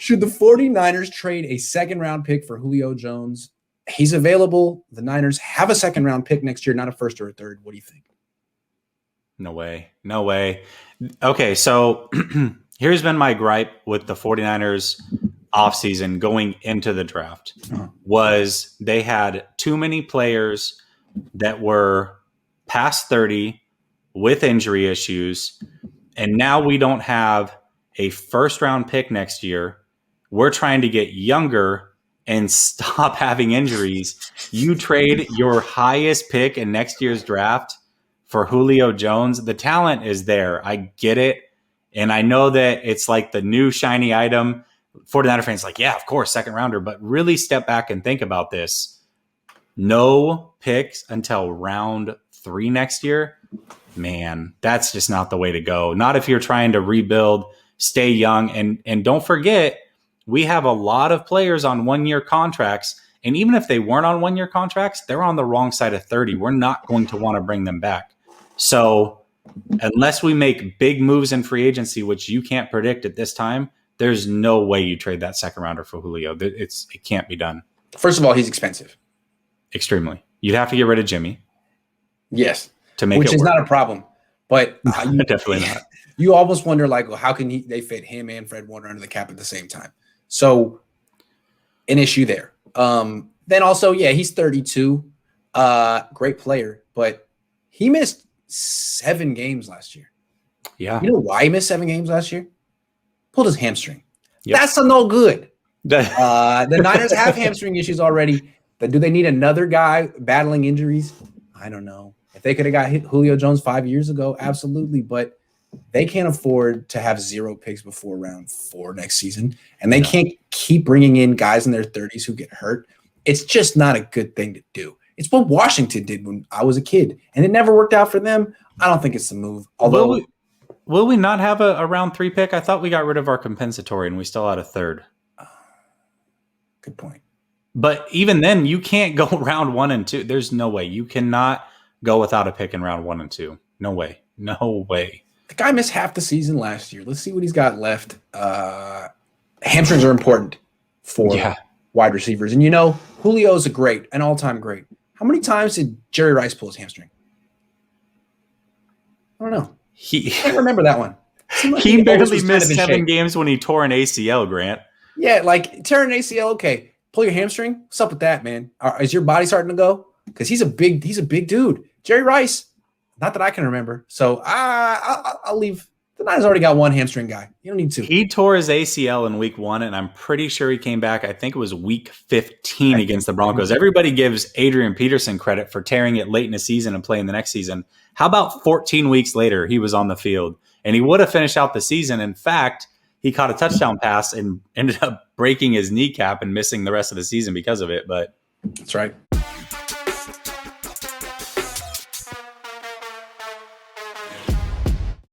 Should the 49ers trade a second-round pick for Julio Jones? He's available. The Niners have a second-round pick next year, not a first or a third. What do you think? No way. No way. Okay, so here's been my gripe with the 49ers offseason going into the draft was they had too many players that were past 30 with injury issues, and now we don't have a first-round pick next year. We're trying to get younger and stop having injuries. You trade your highest pick in next year's draft for Julio Jones. The talent is there. I get it. And I know that it's like the new shiny item. 49er fans like, yeah, of course, second rounder. But really step back and think about this. No picks until round 3 next year. Man, that's just not the way to go. Not if you're trying to rebuild, stay young. And don't forget, we have a lot of players on 1-year contracts. And even if they weren't on 1-year contracts, they're on the wrong side of 30. We're not going to want to bring them back. So unless we make big moves in free agency, which you can't predict at this time, there's no way you trade that second rounder for Julio. It can't be done. First of all, he's expensive. Extremely. You'd have to get rid of Jimmy. Yes. To make which it is work. not a problem. But definitely not. You almost wonder, like, well, how can they fit him and Fred Warner under the cap at the same time? So an issue there. Then also, yeah, he's 32. Great player, but he missed 7 games last year. Yeah. You know why he missed 7 games last year? Pulled his hamstring. Yep. That's a no good. The Niners have hamstring issues already. But do they need another guy battling injuries? I don't know. If they could have got Julio Jones 5 years ago, absolutely. But they can't afford to have 0 picks before round 4 next season. And they can't keep bringing in guys in their 30s who get hurt. It's just not a good thing to do. It's what Washington did when I was a kid, and it never worked out for them. I don't think it's the move. Although, will we not have a round 3 pick? I thought we got rid of our compensatory and we still had a third. Good point. But even then, you can't go round 1 and 2. There's no way. You cannot go without a pick in round 1 and 2. No way. No way. The guy missed half the season last year. Let's see what he's got left. Hamstrings are important for wide receivers. And, Julio's an all-time great. How many times did Jerry Rice pull his hamstring? I don't know. I can't remember that one. Like he barely missed 7 games when he tore an ACL, Grant. Yeah, like tearing an ACL, okay. Pull your hamstring? What's up with that, man? Is your body starting to go? Because he's a big dude. Jerry Rice, not that I can remember. So I'll leave. The Niners already got 1 hamstring guy. You don't need 2. He tore his ACL in week 1, and I'm pretty sure he came back. I think it was week 15 against the Broncos. Everybody gives Adrian Peterson credit for tearing it late in the season and playing the next season. How about 14 weeks later, he was on the field, and he would have finished out the season. In fact, he caught a touchdown pass and ended up breaking his kneecap and missing the rest of the season because of it. But that's right.